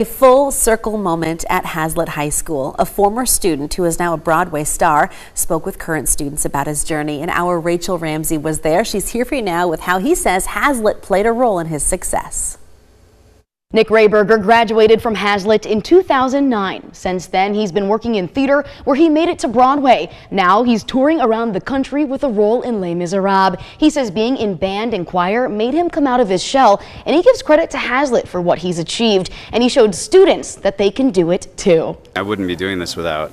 A full circle moment at Hazlitt High School. A former student who is now a Broadway star spoke with current students about his journey, and our Rachel Ramsey was there. She's here for you now with how he says Hazlitt played a role in his success. Nick Rayberger graduated from Hazlitt in 2009. Since then, he's been working in theater where he made it to Broadway. Now he's touring around the country with a role in Les Miserables. He says being in band and choir made him come out of his shell, and he gives credit to Hazlitt for what he's achieved, and he showed students that they can do it too. I wouldn't be doing this without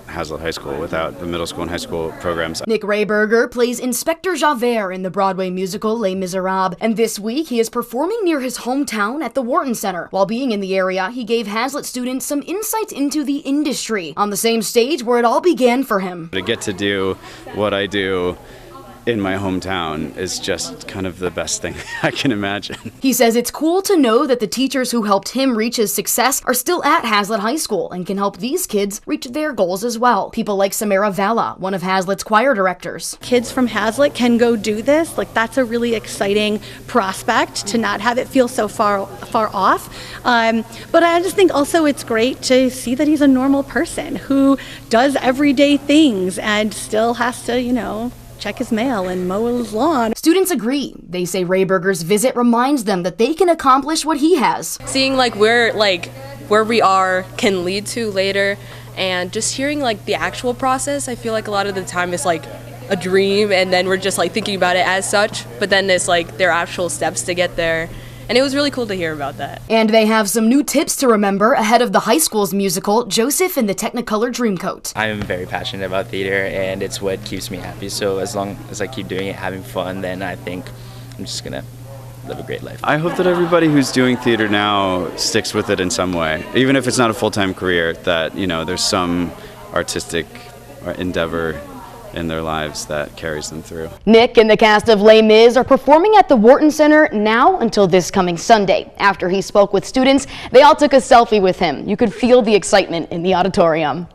Hazlitt High School, without the middle school and high school programs. Nick Rayberger plays Inspector Javert in the Broadway musical Les Miserables, and this week he is performing near his hometown at the Wharton Center. While being in the area, he gave Hazlitt students some insights into the industry on the same stage where it all began for him. To get to do what I do in my hometown is just kind of the best thing I can imagine. He says it's cool to know that the teachers who helped him reach his success are still at Hazlitt High School and can help these kids reach their goals as well. People like Samara Valla, one of Hazlitt's choir directors. Kids from Hazlitt can go do this. That's a really exciting prospect to not have it feel so far off. But I just think also it's great to see that he's a normal person who does everyday things and still has to, check his mail and mow his lawn. Students agree. They say Rayberger's visit reminds them that they can accomplish what he has. Seeing where we are can lead to later, and just hearing the actual process, I feel like a lot of the time it's a dream, and then we're just thinking about it as such, but then it's their actual steps to get there. And it was really cool to hear about that. And they have some new tips to remember ahead of the high school's musical, Joseph and the Technicolor Dreamcoat. I am very passionate about theater, and it's what keeps me happy. So as long as I keep doing it, having fun, then I think I'm just going to live a great life. I hope that everybody who's doing theater now sticks with it in some way. Even if it's not a full-time career, that, there's some artistic endeavor in their lives that carries them through. Nick and the cast of Les Mis are performing at the Wharton Center now until this coming Sunday. After he spoke with students, they all took a selfie with him. You could feel the excitement in the auditorium.